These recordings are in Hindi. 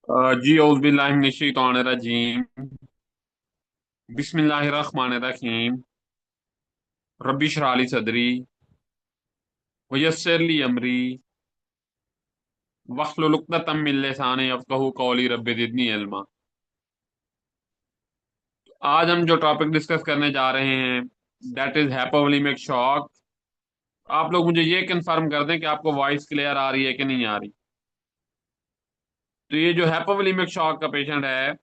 जी औज़ुबिल्लाहिमिनश्शैतानिर्रजीम। बिस्मिल्लाहिर्रहमानिर्रहीम। रब्बि इश्रह ली सदरी वयस्सिर ली अमरी वहलुल उक़दतम मिन लिसानी यफ़क़हू क़ौली रब्बि ज़िदनी इल्मा। आज हम जो टॉपिक डिस्कस करने जा रहे हैं दैट इज हैपोवोलिमिक शॉक। आप लोग मुझे ये कंफर्म कर दें कि आपको वॉइस क्लियर आ रही है कि नहीं आ रही। तो ये जो हैपोवोलिमिक शॉक का पेशेंट है,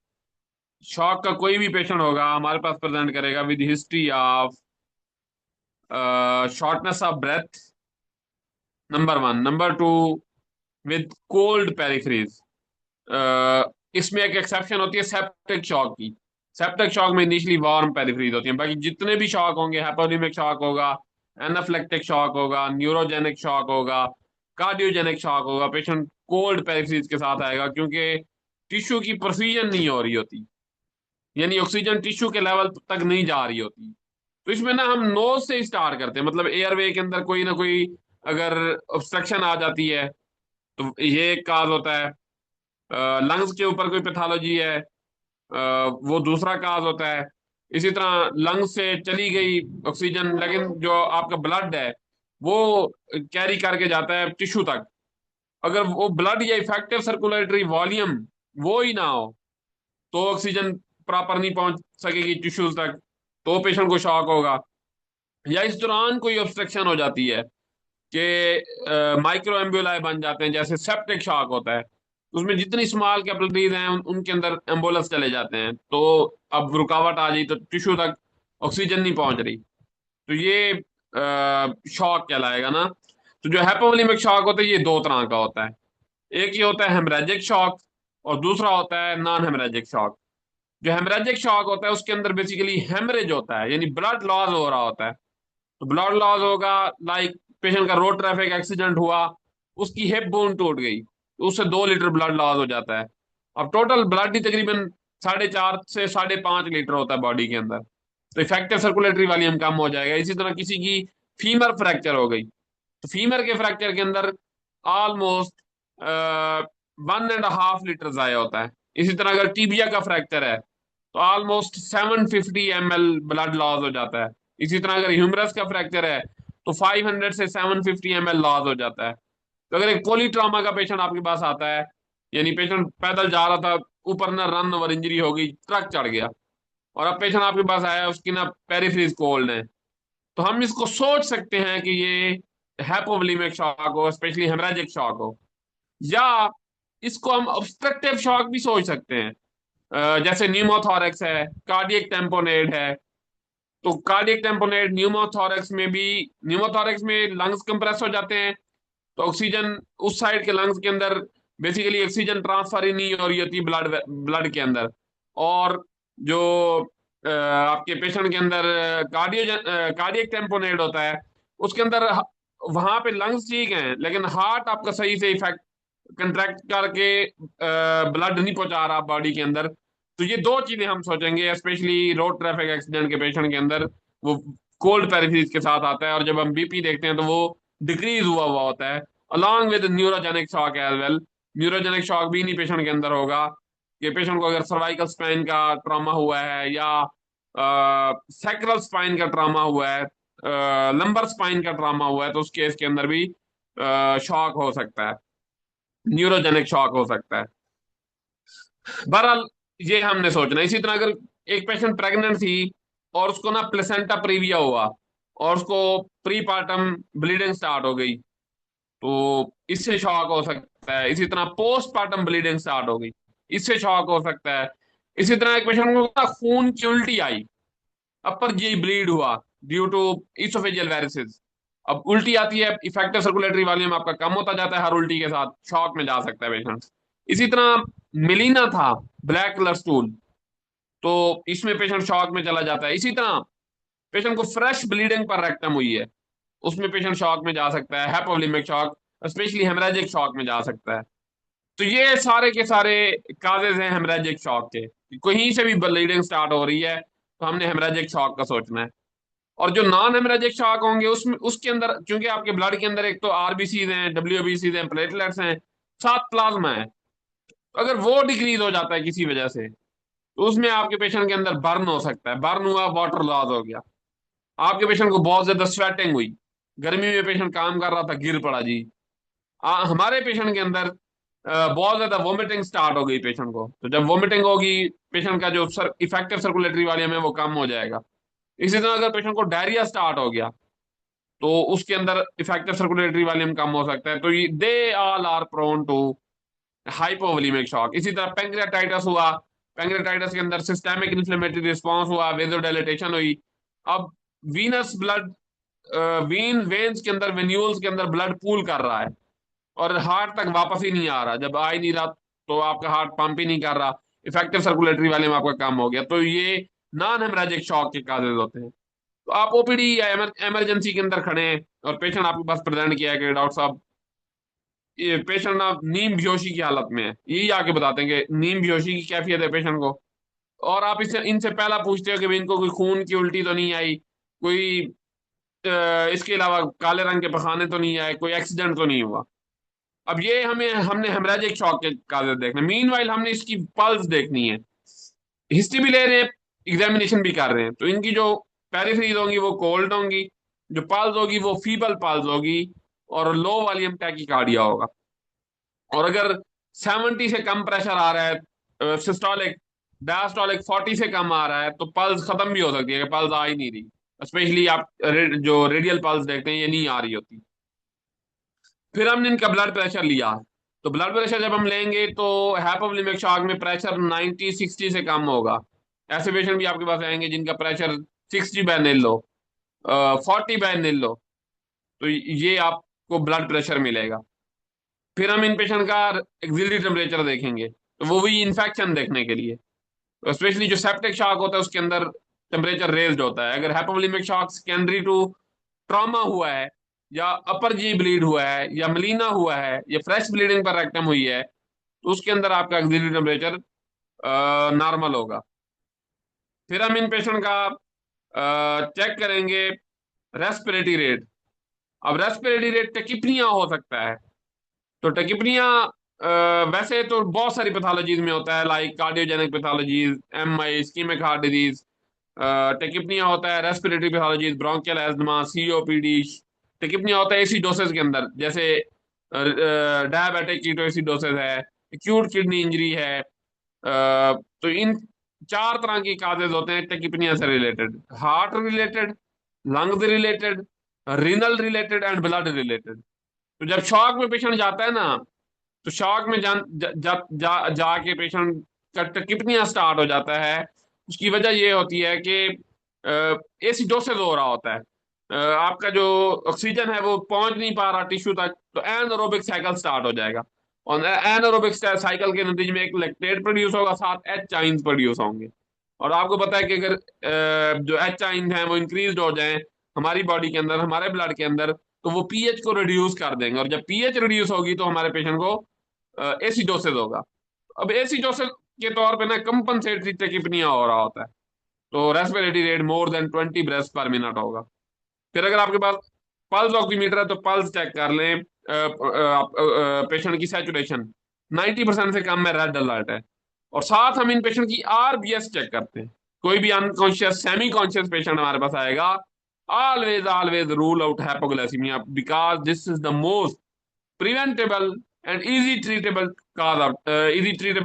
शॉक का कोई भी पेशेंट होगा हमारे पास प्रेजेंट करेगा with history of shortness of breath, number one. Number two, with cold peripheries. इसमें एक एक्सेप्शन होती है सेप्टिक शॉक की। सेप्टिक शॉक में इनिशियली वार्म पेरिफेरीज होती हैं। बाकी जितने भी शॉक होंगे, हाइपोवोलेमिक शॉक होगा, एनाफिलेक्टिक शॉक होगा, न्यूरोजेनिक शॉक होगा, कार्डियोजेनिक शॉक होगा, पेशेंट कोल्ड पेरिफेरीज के साथ आएगा क्योंकि टिश्यू की परफ्यूजन नहीं हो रही होती, यानी ऑक्सीजन टिश्यू के लेवल तक नहीं जा रही होती। तो इसमें ना हम नोज से स्टार्ट करते हैं, मतलब एयरवे के अंदर कोई ना कोई अगर ऑब्स्ट्रक्शन आ जाती है तो ये एक काज होता है। लंग्स के ऊपर कोई पैथोलॉजी है, वो दूसरा काज होता है। इसी तरह लंग्स से चली गई ऑक्सीजन, लेकिन जो आपका ब्लड है वो कैरी करके जाता है टिश्यू तक। अगर वो ब्लड या इफेक्टिव सर्कुलेटरी वॉल्यूम वो ही ना हो तो ऑक्सीजन प्रॉपर नहीं पहुंच सकेगी टिश्यूज तक, तो पेशेंट को शॉक होगा। या इस दौरान कोई ऑब्स्ट्रक्शन हो जाती है कि माइक्रो एम्ब्यूलाई बन जाते हैं, जैसे सेप्टिक शॉक होता है। उसमें जितनी स्मॉल कैपिलरीज हैं उनके अंदर एम्बुलस चले जाते हैं, तो अब रुकावट आ गई तो टिश्यू तक ऑक्सीजन नहीं पहुंच रही, तो ये शॉक कहलाएगा ना। तो जो हैपोवोलेमिक शॉक होता है ये दो तरह का होता है। एक ये होता है हेमरेजिक शॉक और दूसरा होता है नॉन हेमरेजिक शॉक। जो हेमरेजिक शॉक होता है उसके अंदर बेसिकली हेमरेज होता है, यानी ब्लड लॉस हो रहा होता है। तो ब्लड लॉस होगा, लाइक पेशेंट का रोड ट्रैफिक एक्सीडेंट हुआ, उसकी हिप बोन टूट गई तो उससे 2 लीटर ब्लड लॉस हो जाता है। अब टोटल ब्लड ही तकरीबन 4.5 से 5.5 लीटर होता है बॉडी के अंदर, तो इफेक्टिव सर्कुलेटरी वॉल्यूम कम हो जाएगा। इसी तरह किसी की फीमर फ्रैक्चर हो गई तो फीमर के फ्रैक्चर के अंदर ऑलमोस्ट 1.5 लीटर जाया होता है। इसी तरह अगर टीबिया का फ्रैक्चर है तो ऑलमोस्ट 750 ml ब्लड लॉस हो जाता है। इसी तरह अगर ह्यूमरस का फ्रैक्चर है तो 500 से 750 ml लॉस हो जाता है। तो अगर एक पोली ट्रामा का पेशेंट आपके पास आता है, यानी पेशेंट पैदल जा रहा था, ऊपर ना रन ओवर इंजरी हो गई, ट्रक चढ़ गया, और अब पेशेंट आपके पास आया उसकी ना पेरिफेरीज कोल्ड है, तो हम इसको सोच सकते हैं कि ये हैपोवोलेमिक शॉक हो, स्पेशली हेमरेजिक शॉक हो। या इसको हम ऑब्स्ट्रक्टिव शॉक भी सोच सकते हैं। जैसे न्यूमोथॉरेक्स है, कार्डियक टेम्पोनेड है। तो कार्डियक टेम्पोनेड न्यूमोथॉरेक्स में भी, न्यूमोथॉरेक्स में लंग्स कंप्रेस हो जाते हैं, तो ऑक्सीजन उस साइड के लंग्स के अंदर बेसिकली ऑक्सीजन ट्रांसफर ही नहीं हो रही होती ब्लड ब्लड के अंदर। और जो आपके पेशेंट के अंदर कार्डियक टेम्पोनेड होता है, उसके अंदर वहां पे लंग्स ठीक हैं लेकिन हार्ट आपका सही से इफेक्ट कंट्रैक्ट करके ब्लड नहीं पहुंचा रहा बॉडी के अंदर। तो ये दो चीजें हम सोचेंगे, स्पेशली रोड ट्रैफिक एक्सीडेंट के पेशेंट के अंदर वो कोल्ड पेरिफेरीज के साथ आता है, और जब हम बीपी देखते हैं तो वो डिक्रीज हुआ हुआ होता है, along with neurogenic shock as well. Neurogenic shock भी इन्हीं पेशेंट के अंदर होगा कि पेशेंट को अगर सर्वाइकल स्पाइन का ट्रॉमा हुआ है या सैक्रल स्पाइन का ट्रॉमा हुआ है, लंबर स्पाइन का ट्रॉमा हुआ है, तो उस केस के अंदर भी शॉक हो सकता है, न्यूरोजेनिक शॉक हो सकता है। बहरहाल ये हमने सोचना। इसी तरह अगर एक पेशेंट प्रेग्नेंट थी और उसको ना प्लेसेंटा प्रीविया हुआ और उसको प्री पार्टम ब्लीडिंग स्टार्ट हो गई, तो इससे शॉक हो सकता है। इसी तरह पोस्ट पार्टम ब्लीडिंग स्टार्ट हो गई, इससे शॉक हो सकता है। इसी तरह एक पेशेंट को ना खून की उल्टी आई, अपर जी ब्लीड हुआ ड्यू टू इसोफेजियल वेरिसेस। अब उल्टी आती है, इफेक्टिव सर्कुलेटरी वॉल्यूम आपका कम होता जाता है, हर उल्टी के साथ शॉक में जा सकता है पेशेंट। इसी तरह मिलीना था, ब्लैक कलर स्टूल, तो इसमें पेशेंट शॉक में चला जाता है। इसी तरह पेशेंट को फ्रेश ब्लीडिंग पर रेक्टम हुई है, उसमें पेशेंट शॉक में जा सकता है, हैपोवोलेमिक शॉक, स्पेशली हेमरेजिक शॉक में जा सकता है। तो ये सारे के सारे काजेज हैं हेमरेजिक शॉक के। कहीं से भी ब्लीडिंग स्टार्ट हो रही है तो हमने हेमरेजिक शॉक का सोचना है। और जो नॉन हेमरेजिक शॉक होंगे उसमें, उसके अंदर क्योंकि आपके ब्लड के अंदर एक तो आरबीसीज हैं, डब्ल्यूबीसीज हैं, प्लेटलेट्स हैं, साथ प्लाज्मा है, तो अगर वो डिक्रीज हो जाता है किसी वजह से, तो उसमें आपके पेशेंट के अंदर बर्न हो सकता है। बर्न हुआ, वाटर लॉस हो गया, आपके पेशेंट को बहुत ज्यादा स्वेटिंग हुई, गर्मी में पेशेंट काम कर रहा था, गिर पड़ा जी। हमारे पेशेंट के अंदर बहुत ज्यादा वोमिटिंग स्टार्ट हो गई पेशेंट को, तो जब वोमिटिंग होगी, पेशेंट का जो इफेक्टिव सर्कुलेटरी वॉल्यूम है वो कम हो जाएगा। इसी तरह अगर पेशेंट को डायरिया स्टार्ट हो गया, तो उसके अंदर इफेक्टिव सर्कुलेटरी वॉल्यूम कम हो सकता है। तो they all are prone to hypovolemic shock. इसी तरह पेंक्रियाटाइटिस हुआ, पेंक्रियाटाइटिस के अंदर सिस्टेमिक इन्फ्लेमेटरी रिस्पांस हुआ, वेजोडाइलेटेशन हुई। अब वीनस ब्लड, वेन्स के अंदर, वेन्यूल्स के अंदर ब्लड पूल कर रहा है और हार्ट तक वापस ही नहीं आ रहा। जब आ ही नहीं रहा तो आपका हार्ट पंप ही नहीं कर रहा, इफेक्टिव सर्कुलेटरी वॉल्यूम आपका कम हो गया। तो ये नॉन हेमरेजिक शॉक के काजेज होते हैं। तो आप ओपीडी या इमरजेंसी के अंदर खड़े हैं और पेशेंट आपके पास प्रेजेंट किया है कि डॉक्टर साहब ये पेशेंट ना नीम बेहोशी की हालत में है, यही आके बताते हैं कि नीम बेहोशी की कैफियत है पेशेंट को। और आप इससे इनसे पहला पूछते हो कि भाई इनको कोई खून की उल्टी तो नहीं आई, कोई इसके अलावा काले रंग के पखाने तो नहीं आए, कोई एक्सीडेंट तो नहीं हुआ। अब ये हमने हेमरेजिक शॉक के कागज देखने, मीनवाइल हमने इसकी पल्स देखनी है, हिस्ट्री भी ले रहे हैं, एग्जामिनेशन भी कर रहे हैं। तो इनकी जो पेरिफेरीज होंगी वो कोल्ड होंगी, जो पल्स होगी वो फीबल पल्स होगी, और लो वॉल्यूम टैकीकार्डिया होगा। और अगर 70 से कम प्रेशर आ रहा है, सिस्टोलिक डायस्टोलिक 40 से कम आ रहा है, तो पल्स खत्म भी हो सकती है कि पल्स आ ही नहीं रही। स्पेशली आप जो रेडियल पल्स देखते हैं ये नहीं आ रही होती। फिर हमने इनका ब्लड प्रेशर लिया। तो ब्लड प्रेशर जब हम लेंगे तो हाइपोवोलेमिक शॉक में प्रेशर 90-60 से कम होगा। ऐसे पेशेंट भी आपके पास आएंगे जिनका प्रेशर 60/निल लो, 40/निल लो, तो ये आपको ब्लड प्रेशर मिलेगा। फिर हम इन पेशेंट का एक्सिलरी टेम्परेचर देखेंगे, तो वो भी इन्फेक्शन देखने के लिए। तो स्पेशली जो सेप्टिक शॉक होता है उसके अंदर टेम्परेचर रेज्ड होता है। अगर hypovolemic shock secondary to trauma हुआ है, या अपर जी ब्लीड हुआ है, या मलीना हुआ है, या फ्रेश ब्लीडिंग पर रेक्टम हुई है, तो उसके अंदर आपका एक्सिलरी टेम्परेचर नॉर्मल होगा। फिर हम इन पेशेंट का चेक करेंगे रेस्पिरेटरी रेट। अब रेस्पिरेटरी रेट टेकिपनिया हो सकता है। तो टेकिपनिया वैसे तो बहुत सारी पैथोलॉजीज में होता है, like cardiogenic pathologies, MI, ischaemic heart disease. Tachypnoea होता है respiratory pathologies, bronchial asthma, COPD. Tachypnoea होता है एसिडोसिस के अंदर, जैसे डायबिटिक कीटोएसिडोसिस है, एक्यूट किडनी इंजरी है। तो इन चार तरह की काजेज होते हैं टेकिपनिया से related: heart related, lungs related, renal related and blood related. तो जब शॉक में पेशेंट जाता है ना, तो शॉक में जान जाके पेशेंट का टिकनिया स्टार्ट हो जाता है। उसकी वजह ये होती है कि एसिडोसिस हो रहा होता है, आपका जो ऑक्सीजन है वो पहुंच नहीं पा रहा टिश्यू तक, तो एनारोबिक साइकिल स्टार्ट हो जाएगा। और एनारोबिक साइकिल के नतीजे में एक लैक्टेट प्रोड्यूस होगा, साथ एच आइंस प्रोड्यूस होंगे। और आपको पता है कि अगर जो एच आइंस हैं वो इंक्रीज हो जाएं हमारी बॉडी के अंदर, हमारे ब्लड के अंदर, तो वो पीएच को रिड्यूस कर देंगे, और जब पीएच रिड्यूस होगी तो हमारे पेशेंट को एसिडोसिस होगा। अब एसिडोसिस के तौर पे ना कंपनसेटरी टेकिपनिया हो रहा होता है, तो रेस्पिरेटरी रेट मोर देन 20 ब्रेथ्स पर मिनट होगा। फिर अगर आपके पास पल्स ऑक्सीमीटर है तो पल्स चेक कर लें, पेशेंट की सैचुरेशन 90% से कम में रेड अलर्ट है। और साथ हम इन पेशेंट की आरबीएस चेक करते हैं। कोई भी अनकॉन्शियस सेमी कॉन्शियस पेशेंट हमारे पास आएगा, always always rule out hypoglycaemia, because this is the most preventable and easy treatable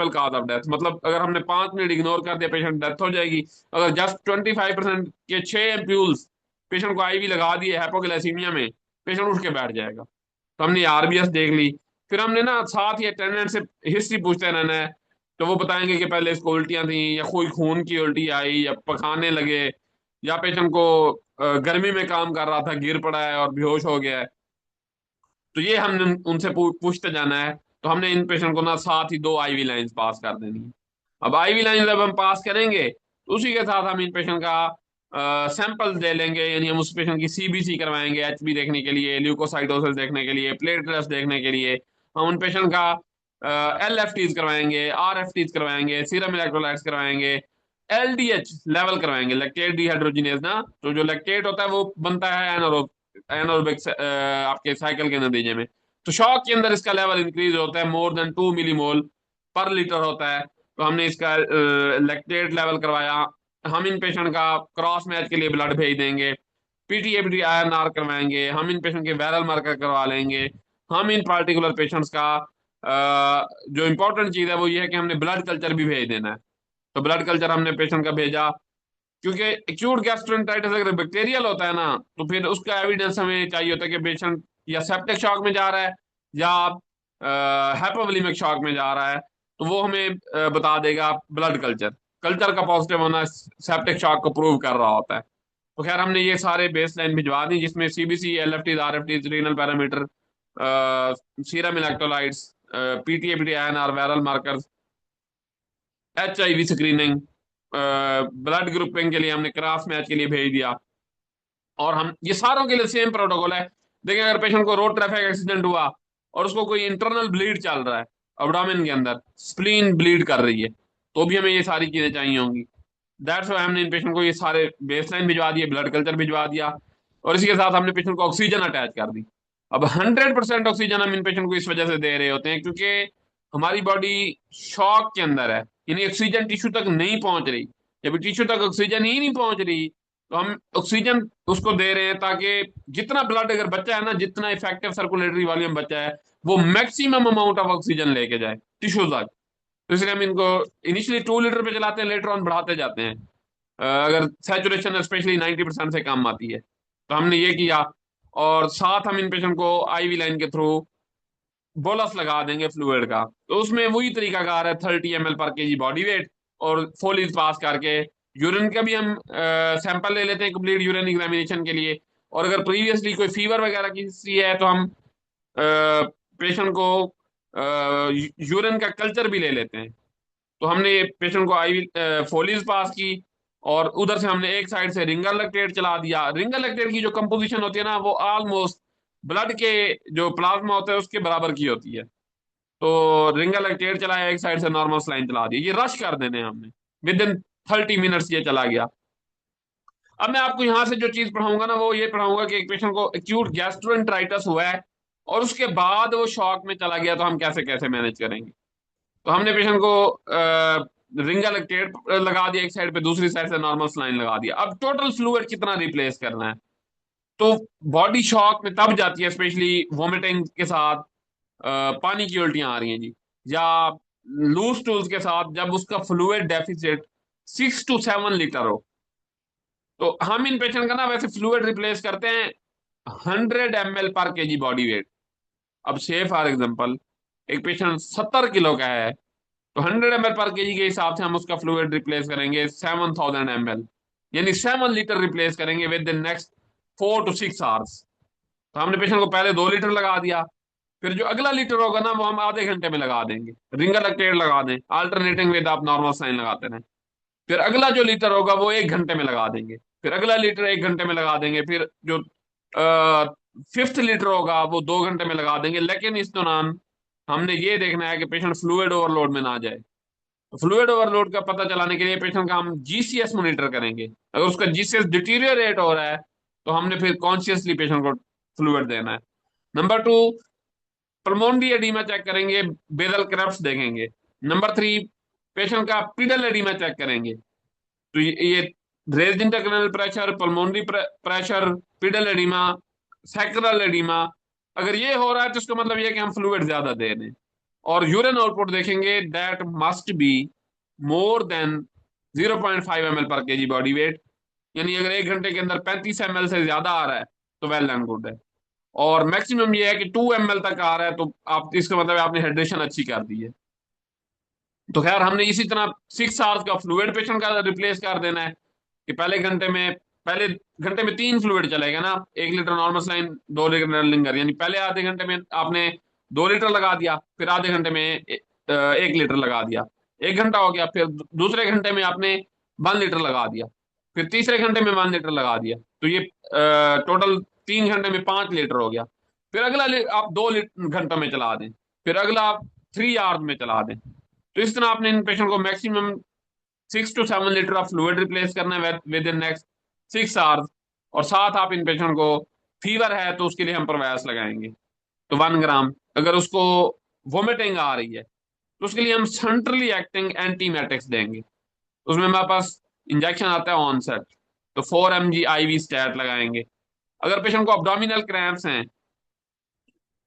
cause of death. मतलब अगर हमने 5 मिनट इग्नोर कर दिया, पेशेंट डेथ हो जाएगी। अगर जस्ट 25% के 6 एम्प्यूल्स पेशेंट को आईवी लगा दिए हाइपोग्लाइसीमिया में, पेशेंट उठ के बैठ जाएगा। तो हमने आरबीएस देख ली। फिर हमने ना साथ ही अटेंडेंट से हिस्ट्री पूछते रहना है, तो वो बताएंगे कि पहले इसको उल्टियां थी, या कोई खून की उल्टी आई, या पखाने लगे, या पेशेंट को गर्मी में काम कर रहा था, गिर पड़ा है और बेहोश हो गया है। तो ये हमने उनसे पूछते जाना है। तो हमने इन पेशेंट को ना साथ ही 2 आईवी लाइंस पास कर देनी है। अब आईवी लाइन जब हम पास करेंगे, तो उसी के साथ हम इन पेशेंट का सैंपल्स ले लेंगे, यानी हम उस पेशेंट की सीबीसी करवाएंगे, एचबी देखने के लिए, ल्यूकोसाइटोसिस देखने के लिए, प्लेटलेट्स देखने के लिए। हम उन पेशेंट का एलएफटीज करवाएंगे, आरएफटीज करवाएंगे, सीरम इलेक्ट्रोलाइट्स करवाएंगे, एलडीएच लेवल करवाएंगे, लैक्टेट डिहाइड्रोजिनेज ना। तो जो लैक्टेट होता है वो बनता है एनारोबिक आपके साइकिल के नतीजे में। तो शॉक के अंदर इसका लेवल इंक्रीज होता है मोर देन 2 मिलीमोल पर लीटर होता है। तो हमने इसका लैक्टेट लेवल करवाया। हम इन पेशेंट का क्रॉस मैच के लिए ब्लड भेज देंगे। पीटीएपीटी आईएनआर करवाएंगे। हम इन पेशेंट के वायरल मार्कर करवा लेंगे। हम इन पार्टिकुलर पेशेंट्स का जो इंपॉर्टेंट चीज है वो ये है कि हमने ब्लड कल्चर भी भेज देना है। तो ब्लड कल्चर हमने पेशेंट का भेजा, क्योंकि एक्यूट गैस्ट्रोएंटेराइटिस अगर बैक्टीरियल होता है ना, तो फिर उसका एविडेंस हमें चाहिए होता है कि पेशेंट या सेप्टिक शॉक में जा रहा है या हाइपोवोलेमिक शॉक में जा रहा है। तो वो हमें बता देगा ब्लड कल्चर। कल्चर का पॉजिटिव होना सेप्टिक शॉक को प्रूव कर रहा होता है। तो खैर हमने ये सारे बेस लाइन भिजवा दी, जिसमें CBC, LFT, RFT, renal parameter, serum electrolytes, PT APTT INR, viral markers, HIV screening, blood grouping के लिए हमने क्रॉस मैच के लिए भेज दिया। और हम ये सारों के लिए सेम प्रोटोकॉल है। देखिए अगर पेशेंट को रोड ट्रैफिक एक्सीडेंट हुआ और उसको कोई इंटरनल ब्लीड चल रहा है अब्डोमेन के अंदर, स्प्लीन ब्लीड कर रही है, तो भी हमें ये सारी चीजें चाहिए होंगी। दैट्स वाई हमने इन पेशेंट को ये सारे बेसलाइन भिजवा दिए, ब्लड कल्चर भिजवा दिया, और इसी के साथ हमने पेशेंट को ऑक्सीजन अटैच कर दी। अब 100% ऑक्सीजन हम इन पेशेंट को इस वजह से दे रहे होते हैं क्योंकि हमारी बॉडी शॉक के अंदर है, यानी ऑक्सीजन टिश्यू तक नहीं पहुंच रही। जब टिश्यू तक ऑक्सीजन ही नहीं पहुंच रही तो हम ऑक्सीजन उसको दे रहे हैं ताकि जितना ब्लड अगर बच्चा है ना, जितना इफेक्टिव सर्कुलेटरी वॉल्यूम बच्चा है, वो मैक्सिमम अमाउंट ऑफ ऑक्सीजन लेके जाए टिश्यू तक। तो इसलिए हम इनको इनिशियली 2 लीटर पे चलाते हैं, लेटर ऑन बढ़ाते जाते हैं अगर सैचुरेशन स्पेशली 90% से कम आती है। तो हमने ये किया, और साथ हम इन पेशेंट को आईवी लाइन के थ्रू बोलस लगा देंगे फ्लूइड का। तो उसमें वही तरीकाकार है, 30 ml पर केजी बॉडी वेट, और फोलिज पास करके यूरिन का भी हम सैंपल ले लेते हैं कंप्लीट यूरिन एग्जामिनेशन के लिए। और अगर प्रीवियसली कोई फीवर वगैरह की हिस्ट्री है तो हम पेशेंट को यूरिन का कल्चर भी ले लेते हैं। तो हमने पेशेंट को आईवी फोलिज पास की, और उधर से हमने एक साइड से रिंगर लैक्टेट चला दिया। रिंगर लैक्टेट की जो कंपोजिशन होती है ना, वो ऑलमोस्ट ब्लड के जो प्लाज्मा होता है उसके बराबर की होती है। तो रिंगर लैक्टेट चलाया, एक साइड से नॉर्मल सलाइन चला दी, ये रश कर देने हमने। विद इन 30 मिनट्स ये चला गया। अब मैं आपको यहाँ से जो चीज पढ़ाऊंगा ना, वो ये पढ़ाऊंगा कि एक पेशेंट को एक्यूट गैस्ट्रोएंटेराइटिस हुआ है और उसके बाद वो शॉक में चला गया, तो हम कैसे कैसे मैनेज करेंगे। तो हमने पेशेंट को रिंगा लैक्टेट लगा दिया एक साइड पे, दूसरी साइड से नॉर्मल सलाइन लगा दिया। अब टोटल फ्लूइड कितना रिप्लेस करना है। तो बॉडी शॉक में तब जाती है, स्पेशली वोमिटिंग के साथ, पानी की उल्टियां आ रही हैं जी, या लूज टूल्स के साथ, जब उसका फ्लूइड डेफिसिट 6 to 7 लीटर हो। तो हम इन पेशेंट का ना वैसे फ्लूइड रिप्लेस करते हैं 100 ml पर केजी बॉडी वेट। अब से फॉर एग्जाम्पल एक पेशेंट 70 किलो का है, तो 100 ml पर केजी के हिसाब से हम उसका फ्लूइड रिप्लेस करेंगे 7000 ml, यानी 7 लीटर रिप्लेस करेंगे with the next 4 to 6 hours. तो हमने पेशेंट को पहले 2 लीटर लगा दिया, फिर जो अगला लीटर होगा ना वो हम आधे घंटे में लगा देंगे। रिंगर लैक्टेट लगा दें, अल्टरनेटिंग विद आप नॉर्मल साइन लगाते रहें। फिर अगला जो लीटर होगा वो 1 घंटे में लगा देंगे, फिर अगला लीटर 1 घंटे में लगा देंगे, फिर जो फिफ्थ लीटर होगा वो 2 घंटे में लगा देंगे। लेकिन इस दौरान हमने ये देखना है कि पेशेंट फ्लूइड ओवरलोड में ना जाए। तो फ्लूइड ओवरलोड का पता चलाने के लिए पेशेंट का हम जीसीएस मॉनिटर करेंगे। अगर उसका जीसीएस डिटीरियोरेट हो रहा है तो हमने फिर कॉन्शियसली पेशेंट को फ्लूइड देना है। नंबर 2, पल्मोनरी एडीमा चेक करेंगे, बेसल क्रेफ्ट देखेंगे। नंबर 3, पेशेंट का पीडल एडीमा चेक करेंगे। तो ये raised intracranial pressure, pulmonary pressure, pedal oedema, sacral oedema, अगर ये हो रहा है तो इसका मतलब ये कि हम फ्लूइड ज्यादा दे रहे हैं। और यूरिन आउटपुट देखेंगे, that must be more than 0.5 ml पर केजी बॉडी वेट, यानी अगर 1 घंटे के अंदर 35 ml से ज्यादा आ रहा है तो वेल एंड गुड है। और मैक्सिमम ये है कि 2 ml तक आ रहा है तो आप इसका मतलब आपने हाइड्रेशन अच्छी कर दी है। तो खैर हमने इसी तरह 6 आवर्स का फ्लूइड पेशेंट का रिप्लेस कर देना है कि पहले घंटे में 3 फ्लूइड चलेगा ना, 1 litre normal saline, 2 litre Ringer, यानी पहले आधे घंटे में आपने 2 लीटर लगा दिया, फिर आधे घंटे में 1 लीटर लगा दिया, 1 घंटा हो गया, फिर दूसरे घंटे में आपने 1 लीटर लगा दिया, फिर तीसरे घंटे में 1 लीटर लगा दिया। तो ये टोटल 3 घंटे में 5 लीटर हो गया। फिर अगला आप 2 घंटों में चला दें, फिर अगला आप 3 आवर्स में चला दें। तो इस तरह आपने इन पेशेंट को maximum 6 to 7 litre of fluid replace करना है विद इन नेक्स्ट 6 आवर्स। और साथ आप इन पेशेंट को फीवर है तो उसके लिए हम प्रवास लगाएंगे, तो 1 ग्राम। अगर उसको वोमिटिंग आ रही है तो उसके लिए हम सेंट्रली एक्टिंग एंटीमेटिक्स देंगे। उसमें हमारे पास इंजेक्शन आता है ऑनसेट, तो 4 mg IV स्टैट लगाएंगे। अगर पेशेंट को अब्डोमिनल क्रैम्प्स हैं,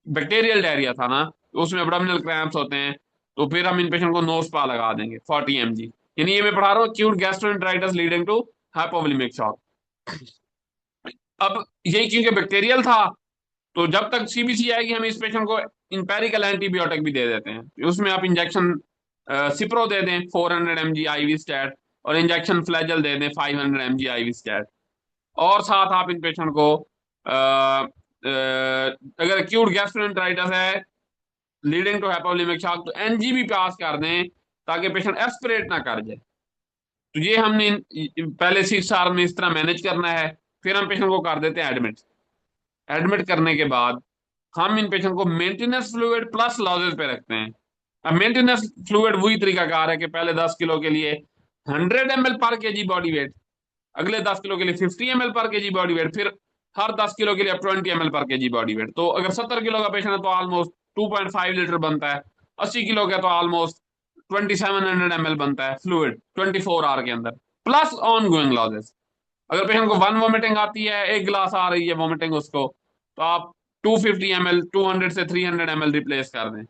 बैक्टीरियल डायरिया था ना, तो उसमें एब्डोमिनल क्रैम्प्स होते हैं, तो फिर हम इन पेशेंट को नो स्पा लगा देंगे 40 mg। यानी ये मैं पढ़ा रहा हूँ acute gastroenteritis leading to hypovolemic shock. अब यही क्योंकि बैक्टीरियल था, तो जब तक सीबीसी आएगी हम इस पेशेंट को इंपेरिकल एंटीबायोटिक भी दे देते हैं। उसमें आप इंजेक्शन सिप्रो दे दें 400 mg IV स्टैट, और इंजेक्शन फ्लैजल दे दें 500 mg IV स्टैट। और साथ आप इन पेशेंट को अगर एक्यूट गैस्ट्रोएंटेराइटिस है लीडिंग टू हाइपोवोलेमिक शॉक, तो एनजीबी पास कर दें ताकि पेशेंट एस्पिरेट ना कर जाए। तो ये हमने पहले 6 आवर में इस तरह मैनेज करना है। फिर हम पेशेंट को कर देते हैं एडमिट। एडमिट करने के बाद हम इन पेशेंट को मेंटेनेंस फ्लूइड प्लस लॉजेस पे रखते हैं। अब मेंटेनेंस फ्लूइड वही तरीकाकार है कि पहले 10 किलो के लिए 100 ml पर केजी बॉडी वेट, अगले 10 किलो के लिए 50 ml पर केजी बॉडी वेट, फिर हर 10 किलो के लिए 20 ml पर केजी बॉडी वेट। तो अगर 70 किलो का पेशेंट है तो ऑलमोस्ट 2.5 लीटर बनता है। 80 किलो का तो ऑलमोस्ट 2700 ml बनता है फ्लूइड 24 आवर के अंदर, प्लस ऑन गोइंग लॉजेस। अगर पेशेंट को वन वोमिटिंग आती है, एक गिलास आ रही है वोमिटिंग उसको, तो आप 250 ml 200 से 300 ml रिप्लेस कर दें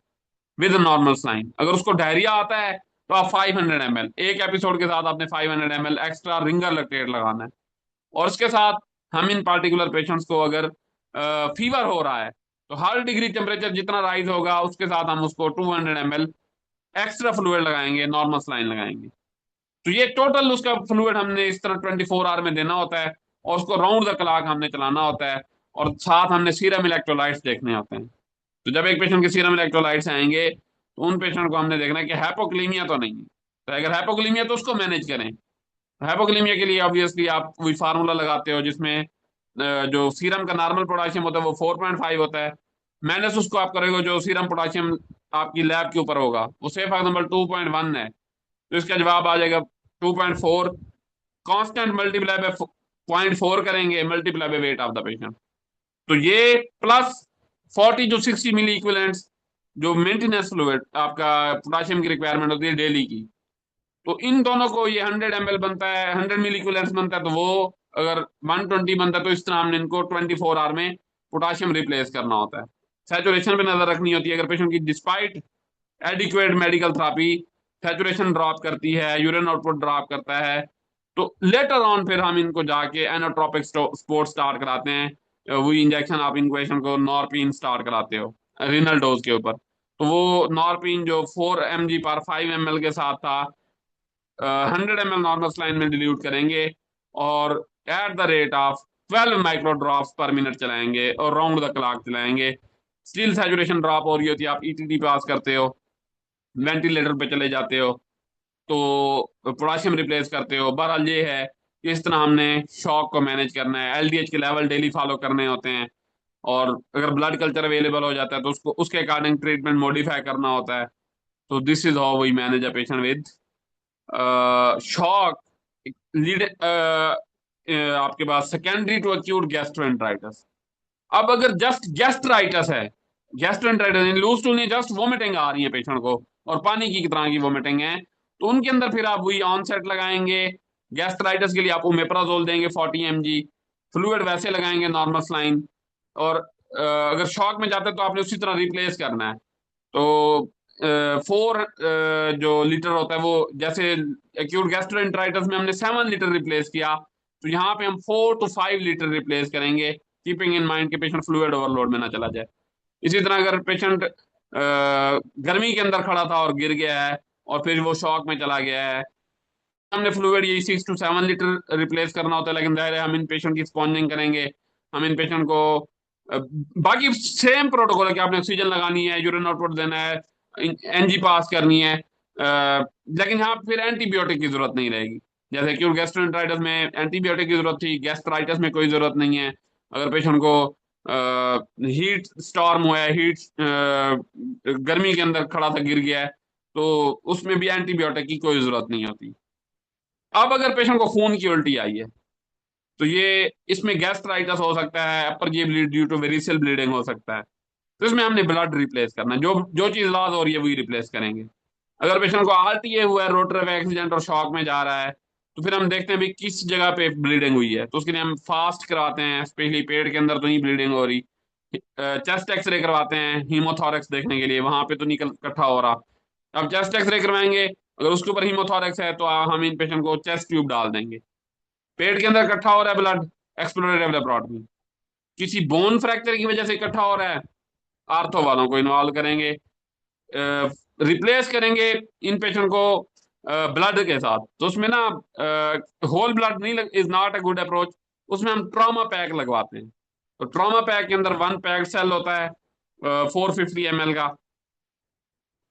विद नॉर्मल साइन। अगर उसको डायरिया आता है तो आप 500 ml, एक एपिसोड के साथ आपने 500 ml एक्स्ट्रा रिंगर लैक्टेट लगाना है। और इसके साथ हम इन पार्टिकुलर पेशेंट्स को अगर फीवर हो रहा है, तो हर डिग्री टेम्परेचर जितना राइज होगा उसके साथ हम उसको 200 ml एक्स्ट्रा फ्लूइड लगाएंगे, नॉर्मल सलाइन लगाएंगे। तो ये टोटल उसका फ्लूइड हमने इस तरह 24 आवर में देना होता है, और उसको राउंड द क्लॉक हमने चलाना होता है। और साथ हमने सीरम इलेक्ट्रोलाइट्स देखने होते हैं। तो जब एक पेशेंट के सीरम इलेक्ट्रोलाइट्स आएंगे, तो उन पेशेंट को हमने देखना है कि हाइपोक्लीमिया तो नहीं है। तो अगर हाइपोक्लीमिया तो उसको मैनेज करें। हाइपोक्लीमिया के लिए ऑब्वियसली आप वही फार्मूला लगाते हो जिसमें जो सीरम का नॉर्मल पोटाशियम होता है वो 4.5 होता है, माइनस उसको आप करोगे जो सीरम पोटाशियम आपकी लैब के ऊपर होगा, वो सेफ एग्जाम्पल 2.1 है, तो इसका जवाब आ जाएगा 2.4। कांस्टेंट मल्टीप्लाई बाय 0.4 करेंगे, multiply by weight of the patient. तो ये प्लस 40 to 60 मिली इक्विवेलेंट्स जो मेंटेनेंस फ्लूइड आपका पोटाशियम की रिक्वायरमेंट होती है डेली की, तो इन दोनों को ये 100 ml बनता है, 100 मिली इक्विवेलेंट्स बनता है, तो वो अगर 120 बनता है, तो इस तरह हमने इनको 24 आवर में पोटाशियम रिप्लेस करना होता है। सैचुरेशन पे नजर रखनी होती है। अगर पेशेंट की despite adequate medical therapy saturation drop करती है, यूरिन आउटपुट ड्रॉप करता है, तो लेटर ऑन फिर हम इनको जाके एनोट्रोपिक स्पोर्ट स्टार्ट कराते हैं। वही इंजेक्शन आप इनको पेशेंट को नॉरपीन स्टार्ट कराते हो रिनल डोज के ऊपर। तो वो नॉरपीन जो 4 mg पर 5 ml के साथ था, 100 ml नॉर्मल स्लाइन में डिल्यूट करेंगे, और at the rate of 12 micro drops पर मिनट चलाएंगे, और राउंड द क्लॉक चलाएंगे। स्टिल सैचुरेशन ड्रॉप हो रही होती है, आप ईटीटी पास करते हो, वेंटिलेटर पे चले जाते हो, तो पोटाशियम रिप्लेस करते हो। बहरहाल ये है कि इस तरह हमने शॉक को मैनेज करना है, एलडीएच के लेवल डेली फॉलो करने होते हैं, और अगर ब्लड कल्चर अवेलेबल हो जाता है तो उसको उसके अकॉर्डिंग ट्रीटमेंट मॉडिफाई करना होता है। तो this is how we manage a patient with shock lead आपके पास सेकेंडरी टू एक्यूट गैस्ट्रोएंटेराइटिस। अब अगर जस्ट गैस्ट्राइटिस है, गैस्ट्रोएंटेराइटिस लूज टूल नहीं, जस्ट वोमिटिंग आ रही है पेशेंट को और पानी की तरह की वोमिटिंग है, तो उनके अंदर फिर आप वही ऑनसेट लगाएंगे। गैस्ट्राइटिस के लिए आप ओमेप्राजोल देंगे 40 mg, फ्लूइड वैसे लगाएंगे नॉर्मल स्लाइन। और अगर शॉक में जाता है तो आपने उसी तरह रिप्लेस करना है। तो 4 जो लीटर होता है वो, जैसे एक्यूट गैस्ट्रोएंटेराइटिस में हमने 7 लीटर रिप्लेस किया, तो यहाँ पे हम 4 to 5 लीटर रिप्लेस करेंगे, कीपिंग इन माइंड के पेशेंट फ्लूइड ओवरलोड में ना चला जाए। इसी तरह अगर पेशेंट गर्मी के अंदर खड़ा था और गिर गया है और फिर वो शॉक में चला गया है, हमने फ्लूइड यही 6 to 7 लीटर रिप्लेस करना होता है। लेकिन जाहिर है हम इन पेशेंट की स्पॉन्जिंग करेंगे, हम इन पेशेंट को बाकी सेम प्रोटोकॉल है कि आपने ऑक्सीजन लगानी है, यूरिन आउटपुट देना है, एनजी पास करनी है, लेकिन यहाँ फिर एंटीबायोटिक की जरूरत नहीं रहेगी। जैसे क्यों गैस्ट्रोएंटेराइटिस में एंटीबायोटिक की जरूरत थी, गैस्ट्राइटिस में कोई जरूरत नहीं है। अगर पेशेंट को हीट स्टॉर्म हुआ है, हीट गर्मी के अंदर खड़ा था गिर गया है, तो उसमें भी एंटीबायोटिक की कोई जरूरत नहीं होती। अब अगर पेशेंट को खून की उल्टी आई है, तो ये इसमें गैस्ट्राइटिस हो सकता है, अपर जी ब्लीड ड्यू टू वेरिसल ब्लीडिंग हो सकता है, तो इसमें हमने ब्लड रिप्लेस करना है। जो जो चीज लॉस हो रही है वही रिप्लेस करेंगे। अगर पेशेंट को आरटीए हुआ है, रोटरी एक्सीडेंट और शॉक में जा रहा है, तो फिर हम देखते हैं भी किस जगह पे ब्लीडिंग हुई है, तो उसके लिए हम फास्ट कराते हैं, स्पेशली पेट के अंदर तो नहीं ब्लीडिंग हो रही। चेस्ट एक्सरे करवाते हैं हीमोथोरेक्स देखने के लिए, वहां पे तो निकल इकट्ठा हो रहा। अब चेस्ट एक्सरे करवाएंगे, अगर उसके ऊपर हीमोथोरेक्स है तो हम इन पेशेंट को चेस्ट ट्यूब डाल देंगे। पेट के अंदर इकट्ठा हो रहा है ब्लड, एक्सप्लोरेटिव लेप्रोटमी। किसी बोन फ्रैक्चर की वजह से इकट्ठा हो रहा है, आर्थो वालों को इन्वॉल्व करेंगे, रिप्लेस करेंगे इन पेशेंट को ब्लड के साथ। तो उसमें ना होल ब्लड नहीं is not a good approach, उसमें हम ट्रॉमा पैक लगवाते हैं। तो ट्रॉमा पैक के अंदर वन पैक सेल होता है 450 ml का,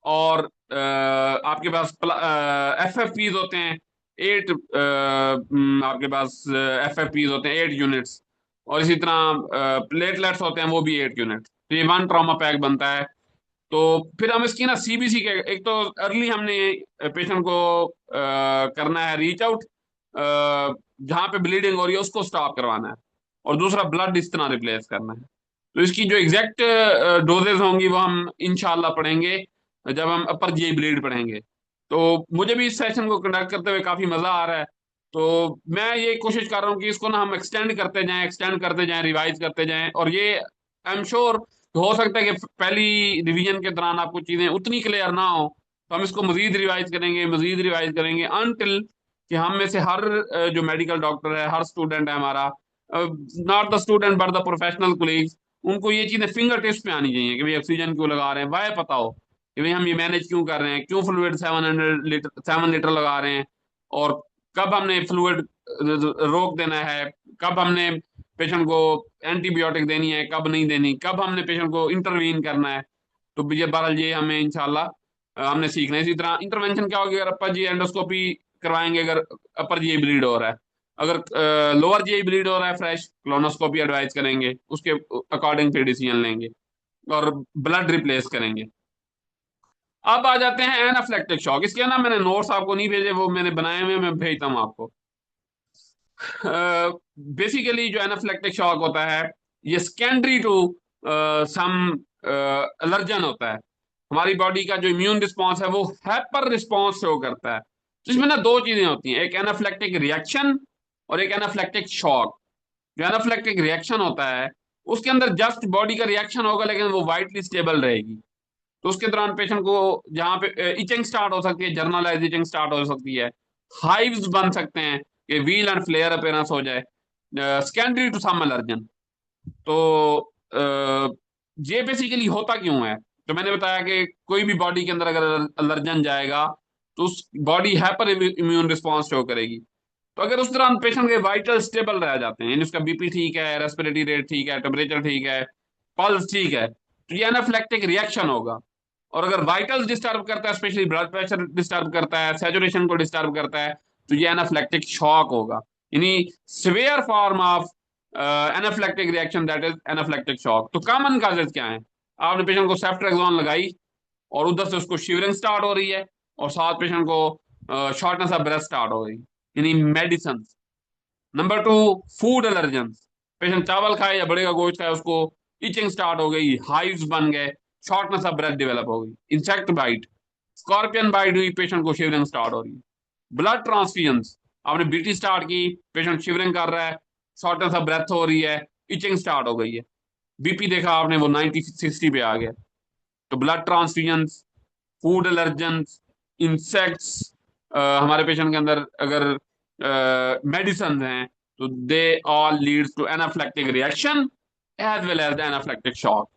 और आपके पास एफ एफ पीज होते हैं 8, आपके पास एफ एफ पीज होते हैं 8 यूनिट्स, और इसी तरह प्लेटलेट्स होते हैं वो भी 8 यूनिट। तो ये वन ट्रॉमा पैक बनता है। तो फिर हम इसकी ना सीबीसी के, एक तो अर्ली हमने पेशेंट को करना है रीच आउट, जहां पे ब्लीडिंग हो रही है उसको स्टॉप करवाना है, और दूसरा ब्लड इस तरह रिप्लेस करना है। तो इसकी जो एग्जैक्ट डोजेज होंगी वो हम इंशाल्लाह पढ़ेंगे जब हम अपर जीआई ब्लीड पढ़ेंगे। तो मुझे भी इस सेशन को कंडक्ट करते हुए काफी मजा आ रहा है। तो मैं ये कोशिश कर रहा हूँ कि इसको ना हम एक्सटेंड करते जाएं, रिवाइज करते जाएं, और ये आई एम श्योर हो सकता है कि पहली रिवीजन के दौरान आपको चीजें उतनी क्लियर ना हो, तो हम इसको मजीद रिवाइज करेंगे अनटिल कि हम में से हर जो मेडिकल डॉक्टर है, हर स्टूडेंट है हमारा, not the student but the professional colleagues, उनको ये चीजें फिंगर टिप्स पे आनी चाहिए कि भाई ऑक्सीजन क्यों लगा रहे हैं, वाय पता हो कि भाई हम ये मैनेज क्यों कर रहे हैं, क्यों फ्लूइड 700 लीटर 7 लीटर लगा रहे हैं, और कब हमने फ्लूइड रोक देना है, कब हमने पेशेंट को एंटीबायोटिक देनी है, कब नहीं देनी, कब हमने पेशेंट को इंटरवीन करना है। तो ये बहरहाल ये हमें इंशाल्लाह हमने सीखना है। इसी तरह इंटरवेंशन क्या होगी, अगर अपर जी एंडोस्कोपी करवाएंगे, अगर अपर जी ब्लीड हो रहा है, अगर लोअर जी ब्लीड हो रहा है फ्रेश, क्लोनोस्कोपी एडवाइस करेंगे, उसके अकॉर्डिंग फिर डिसीजन लेंगे और ब्लड रिप्लेस करेंगे। अब आ जाते हैं एनाफ्लेक्टिक शॉक। इसके ना मैंने नोट्स आपको नहीं भेजे, वो मैंने बनाए हुए, मैं भेजता हूँ आपको। बेसिकली जो एनाफ्लेक्टिक शॉक होता है, ये सेकेंडरी टू सम एलर्जन होता है। हमारी बॉडी का जो इम्यून रिस्पॉन्स है वो हाइपर रिस्पॉन्स शो करता है। तो इसमें ना दो चीजें होती हैं, एक एनाफ्लेक्टिक रिएक्शन और एक एनाफ्लेक्टिक शॉक। जो एनाफ्लेक्टिक रिएक्शन होता है उसके अंदर जस्ट बॉडी का रिएक्शन होगा, लेकिन वो वाइटली स्टेबल रहेगी। तो उसके दौरान पेशेंट को जहाँ पे इचिंग स्टार्ट हो सकती है, जर्नलाइज इचिंग स्टार्ट हो सकती है, हाइव्स बन सकते हैं कि व्हील एंड फ्लेयर अपीयरेंस हो जाए, सेकेंडरी टू सम एलर्जन। तो अ, ये बेसिकली होता क्यों है, तो मैंने बताया कि कोई भी बॉडी के अंदर अगर एलर्जन जाएगा तो उस body hyper immune response show करेगी। तो अगर उस दौरान पेशेंट के वाइटल स्टेबल रह जाते हैं, यानी उसका बीपी ठीक है, रेस्पिरेटरी रेट ठीक है, टेम्परेचर ठीक है, पल्स ठीक है, तो ये एनाफ्लेक्टिक रिएक्शन होगा। और अगर वाइटल्स डिस्टर्ब करता है, स्पेशली ब्लड प्रेशर डिस्टर्ब करता है, सैचुरेशन को डिस्टर्ब करता है, तो ये एनाफ्लेक्टिक शॉक होगा। यानी severe form of anaphylactic reaction, that is anaphylactic shock. तो कॉमन काजेज क्या है, आपने पेशेंट को सेफ्ट्रेक्सोन लगाई और उधर से उसको शिवरिंग स्टार्ट हो रही है, और साथ पेशेंट को शॉर्टनेस ऑफ ब्रेथ स्टार्ट हो गई, यानी medicine. Number two, food allergen, patient चावल खाए या बड़े का गोश्त खाए, उसको इचिंग स्टार्ट हो गई, हाइव्स बन गए, शॉर्टनेस ऑफ ब्रेथ डेवलप हो गई। इंसेक्ट बाइट, स्कॉर्पियन बाइट हुई, पेशेंट को शिवरिंग स्टार्ट हो रही है। ब्लड ट्रांसफ्यूजन, आपने बीटी स्टार्ट की, पेशेंट शिवरिंग कर रहा है, शॉर्टनेस ऑफ ब्रेथ हो रही है, इचिंग स्टार्ट हो गई है, बीपी देखा आपने वो 90-60 पे आ गया। तो blood transfusion, food allergen, insects, हमारे पेशेंट के अंदर अगर मेडिसिन हैं, तो they all leads to anaphylactic reaction as well as anaphylactic shock.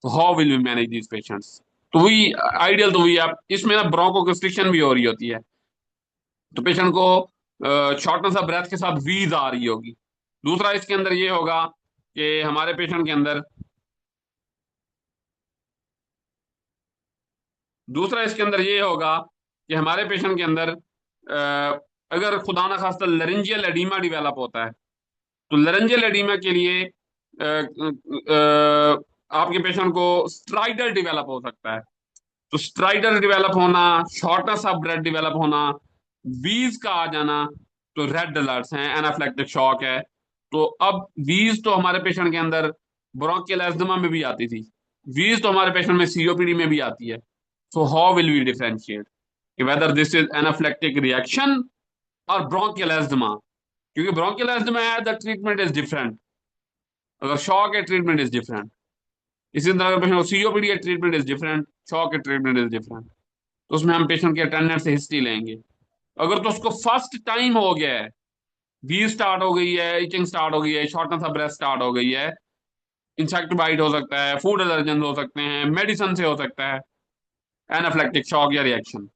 तो how will we manage these patients? तो वही आइडियल, तो वही आप इसमें ना ब्रोंको कंस्ट्रिक्शन भी हो रही होती है, तो पेशेंट को शॉर्टनेस ऑफ ब्रेथ के साथ वीज आ रही होगी। दूसरा इसके अंदर ये होगा कि हमारे पेशेंट के अंदर, दूसरा इसके अंदर ये होगा कि हमारे पेशेंट के अंदर अगर खुदा ना खास्ता लरेंजियल एडीमा डिवेलप होता है, तो लरेंजियल एडीमा के लिए आपके पेशेंट को स्ट्राइडर डेवलप हो सकता है। तो स्ट्राइडर डेवलप होना, शॉर्टनेस ऑफ ब्रेथ डेवलप होना, वीज का आ जाना, तो रेड अलर्ट्स हैं, एनाफ्लेक्टिक शॉक है। तो अब वीज तो हमारे पेशेंट के अंदर ब्रोंकियल एस्थमा में भी आती थी, वीज तो हमारे पेशेंट में सीओपीडी में भी आती है। So how will we differentiate whether this is anaphylactic reaction or bronchial asthma? क्योंकि bronchial asthma है, the treatment is different. अगर शॉक है, ट्रीटमेंट इज डिफरेंट. इसी तरह अगर पेशेंट को सीओपीडी है, ट्रीटमेंट इज डिफरेंट. शॉक है, ट्रीटमेंट इज डिफरेंट. तो उसमें हम पेशेंट के अटेंडेंस से हिस्ट्री लेंगे. अगर तो उसको फर्स्ट टाइम हो गया है, वी स्टार्ट हो गई है, इचिंग स्टार्ट हो गई है, शॉर्टनेस ऑफ ब्रेथ स्टार्ट हो गई है, इंसेक्ट बाइट हो सकता है, फूड एलर्जन हो सकते हैं, मेडिसिन से हो सकता है, एनाफ्लेक्टिक शॉक या रिएक्शन.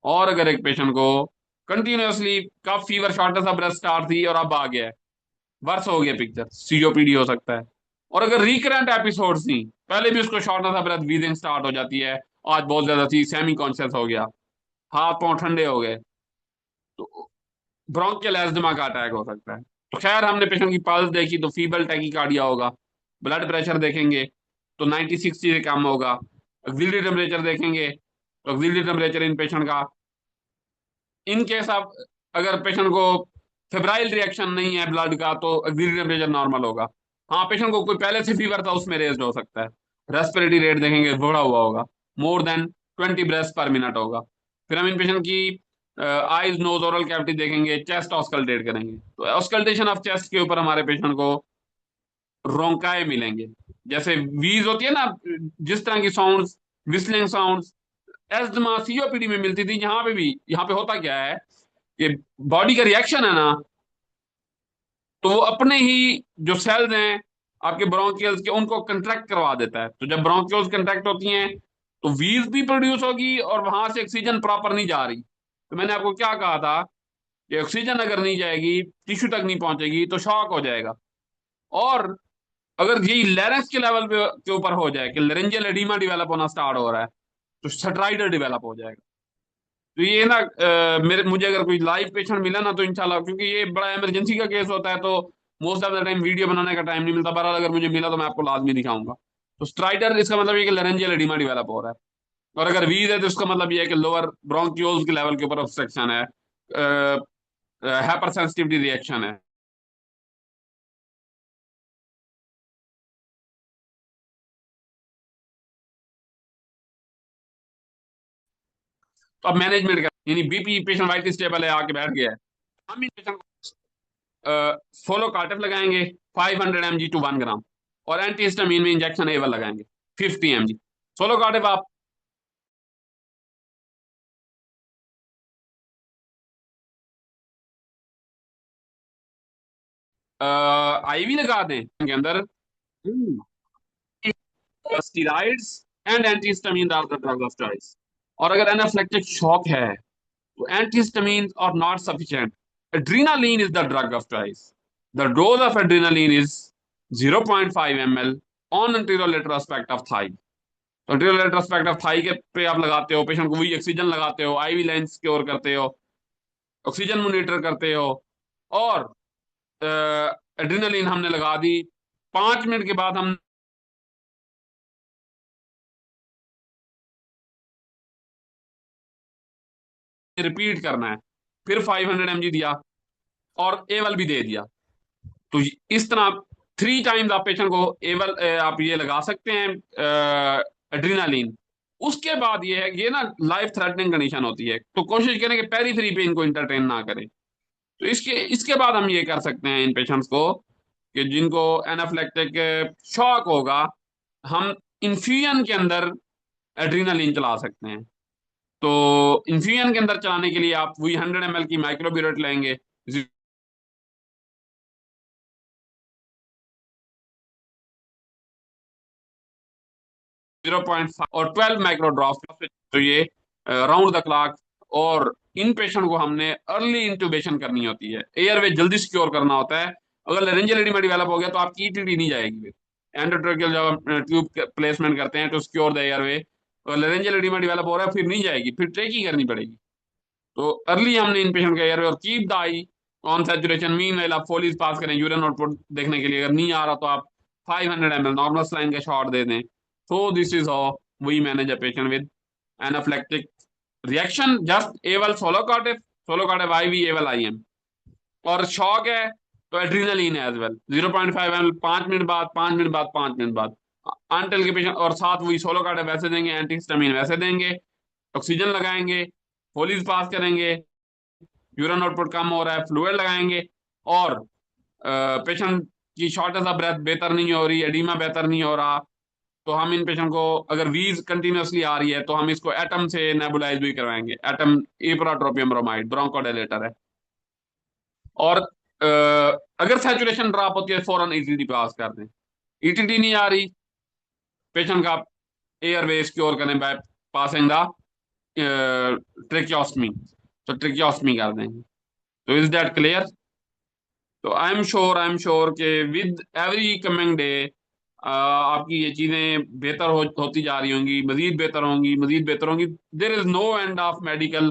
और अगर एक पेशेंट को continuously cough fever shortness of breath start थी और अब आ गया है, वर्ष हो गया पिक्चर, सीओपीडी हो सकता है. और अगर रिकरेंट एपिसोड थी, पहले भी उसको shortness of breath wheezing start हो जाती है, आज बहुत ज्यादा थी, सेमी कॉन्शियस हो गया, हाथ पांव ठंडे हो गए, तो ब्रोंकियल एस्मा का अटैक हो सकता है. तो खैर हमने पेशेंट की पल्स देखी तो फीबल टैकीकार्डिया होगा. ब्लड प्रेशर देखेंगे तो 90-60 से कम होगा. ऑक्सीजन टेम्परेचर देखेंगे तो ऑक्सीजन टेम्परेचर इन पेशेंट का, इन केस आप अगर पेशेंट को फेब्राइल रिएक्शन नहीं है ब्लड का तो ऑक्सीजन टेम्परेचर नॉर्मल होगा. हाँ, पेशेंट को कोई पहले से फीवर था, उसमें रेज्ड हो सकता है. रेस्पिरेटरी रेट देखेंगे, बढ़ा हुआ होगा, more than 20 breath per minute होगा. फिर हम इन पेशेंट की आईज नोज ओरल कैविटी देखेंगे, चेस्ट ऑस्कल्टेट करेंगे. तो ऑस्कल्टेशन ऑफ चेस्ट के ऊपर हमारे पेशेंट को रोंकाए मिलेंगे. जैसे वीज होती है ना, जिस तरह की sounds, whistling sounds, ESMA COPD में मिलती थी, यहाँ पे भी. यहाँ पे होता क्या है कि बॉडी का रिएक्शन है ना, तो वो अपने ही जो सेल्स हैं आपके ब्रोंकियल्स के, उनको कंट्रैक्ट करवा देता है. तो जब ब्रोंकियल्स कंट्रैक्ट होती हैं तो वीज भी प्रोड्यूस होगी और वहां से ऑक्सीजन प्रॉपर नहीं जा रही. तो मैंने आपको क्या कहा था कि ऑक्सीजन अगर नहीं जाएगी, टिश्यू तक नहीं पहुंचेगी, तो शॉक हो जाएगा. और अगर यही लैरिंक्स के लेवल पे के ऊपर हो जाए कि लेरेंजियल एडिमा डेवलप होना स्टार्ट हो रहा है, तो स्ट्राइडर डेवलप हो जाएगा. तो ये ना मेरे मुझे अगर कोई लाइव पेशेंट मिला ना तो इंशाल्लाह, क्योंकि ये बड़ा इमरजेंसी का केस होता है, तो most of the time video बनाने का टाइम नहीं मिलता. बहरहाल अगर मुझे मिला तो मैं आपको लाजमी दिखाऊंगा. तो स्ट्राइडर इसका मतलब ये कि लेरेंजियल एडिमा डेवलप हो रहा है. और अगर वीज है तो इसका मतलब ये है कि लोअर ब्रोंक्यूल्स के लेवल के ऊपर ऑब्स्ट्रक्शन है, हाइपर सेंसिटिविटी रिएक्शन है. तो अब मैनेजमेंट का, यानी बीपी पेशेंट वाइट स्टेबल है, आके बैठ गया है, हम इन पेशेंट को सोलो कार्टेफ लगाएंगे 500 mg टू 1 ग्राम, और एंटी हिस्टामिन में इंजेक्शन एवल लगाएंगे 50 mg. सोलो कार्टेफ आप आईवी लगा दें के अंदर. Steroids and antihistamine are the drug of choice. और अगर एनाफ्लेक्टिक शॉक है तो antihistamines are not sufficient. Adrenaline is the drug of choice. The dose of adrenaline is 0.5 ml on anterior lateral aspect of thigh. तो anterior lateral aspect of thigh के पे आप लगाते हो, पेशेंट को वही ऑक्सीजन लगाते हो, आईवी लाइन सिक्योर करते हो, ऑक्सीजन मॉनिटर करते हो, और एड्रेनालिन हमने लगा दी. 5 मिनट के बाद हम रिपीट करना है. फिर 500 mg दिया और एवल भी दे दिया. तो इस तरह 3 टाइम्स आप पेशेंट को एवल आप ये लगा सकते हैं एड्रीनालीन. उसके बाद ये है, ये ना लाइफ थ्रेटनिंग कंडीशन होती है, तो कोशिश करें कि पेरीफ्री पे इनको इंटरटेन ना करें. तो इसके इसके बाद हम ये कर सकते हैं इन पेशेंट्स को कि जिनको एनाफ्लेक्टिक शॉक होगा, हम इन्फ्यूजन के अंदर एड्रीनालीन चला सकते हैं. तो इन्फ्यूजन के अंदर चलाने के लिए आप वही 100 ml की माइक्रोब्यूरेट लेंगे, 0.5 और 12 माइक्रोड्रॉप. तो ये राउंड द क्लॉक. और इन पेशेंट को हमने अर्ली इंट्यूबेशन करनी होती है, एयरवे जल्दी सिक्योर करना होता है. अगर लेरेंजियल एडिमा डेवलप हो गया तो आपकी ईटीडी नहीं जाएगी. फिर एंडोट्रेकियल जब हम ट्यूब प्लेसमेंट करते हैं तो सिक्योर द एयरवे, और लेरेंजियल एडिमा डेवलप हो रहा है फिर नहीं जाएगी, फिर ट्रेकी करनी पड़ेगी. तो अर्ली हमने इन पेशेंट का एयरवे, और keep the I on saturation. Mean आप फोलिस पास करें यूरिन आउटपुट देखने के लिए. अगर नहीं आ रहा तो आप 500 ml नॉर्मल सलाइन का शॉट दे दें. So this is how we manage a patient with anaphylactic reaction. Just AVAL solo-cardiff IV, AVAL IM. और शॉक है तो एड्रीनालीन है एज वेल 0.5 ml 5 मिनट बाद, 5 मिनट बाद, 5 मिनट बाद. अनटिल के पेशेंट, और साथ वही सोलो कार्ड वैसे देंगे, एंटीहिस्टामिन वैसे देंगे, ऑक्सीजन लगाएंगे, होलीज पास करेंगे, यूरिन आउटपुट कम हो रहा है, फ्लूइड लगाएंगे, और पेशेंट की शॉर्टनेस ऑफ ब्रेथ बेहतर नहीं हो रही, एडीमा बेहतर नहीं हो रहा, तो हम इन पेशेंट को, अगर वीज कंटिन्यूअसली आ रही है तो हम इसको एटम से नेबुलाइज भी करवाएंगे। एटम इप्राट्रोपियम ब्रोमाइड ब्रोंकोडायलेटर है। और अगर सैचुरेशन ड्रॉप होती है फौरन ईटीटी पास कर दें। ईटीटी नहीं आ रही, पेशेंट का एयरवे सिक्योर करें बाय पासिंग द ट्रेकियोस्टमी, तो ट्रेकियोस्टमी कर देंगे। तो इज दैट क्लियर? तो आई एम श्योर कि विद एवरी कमिंग डे आपकी ये चीजें बेहतर होती जा रही होंगी, मजीद बेहतर होंगी, मजीद बेहतर होंगी। There is no end of medical,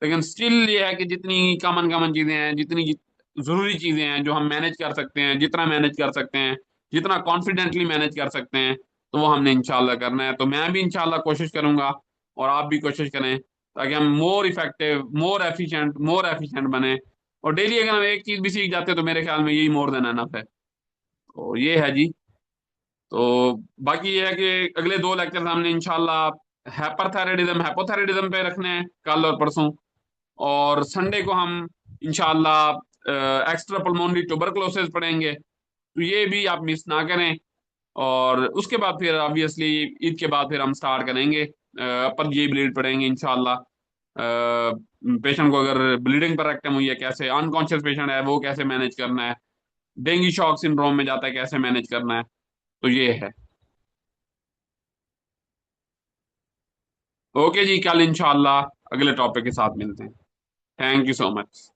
लेकिन स्टिल ये है कि जितनी कॉमन कॉमन चीजें हैं, जितनी जरूरी चीजें हैं जो हम मैनेज कर सकते हैं, जितना मैनेज कर सकते हैं, जितना कॉन्फिडेंटली मैनेज कर सकते हैं, तो वो हमने इंशाल्लाह करना है। तो मैं भी इंशाल्लाह कोशिश करूंगा, और आप भी कोशिश करें, ताकि हम मोर एफिशिएंट बने। और डेली अगर हम एक चीज भी सीख जाते हैं तो मेरे ख्याल में यही मोर देन एनफ है। तो ये है जी। तो बाकी ये है कि अगले दो लेक्चर हमने इंशाल्लाह हाइपरथायराइडिज्म हाइपोथायराइडिज्म पे रखने हैं, कल और परसों। और संडे को हम इंशाल्लाह एक्स्ट्रा पल्मोनरी ट्यूबरकुलोसिस पढ़ेंगे, तो ये भी आप मिस ना करें। और उसके बाद फिर ऑब्वियसली ईद के बाद फिर हम स्टार्ट करेंगे अपर जी ब्लीड पढ़ेंगे इंशाल्लाह। पेशेंट को अगर ब्लीडिंग पर रेक्टम हुई है, कैसे, अनकॉन्शियस पेशेंट है वो कैसे मैनेज करना है, डेंगू शॉक सिंड्रोम में जाता है कैसे मैनेज करना है, तो ये है। ओके जी, कल इंशाल्लाह अगले टॉपिक के साथ मिलते हैं। Thank you so much.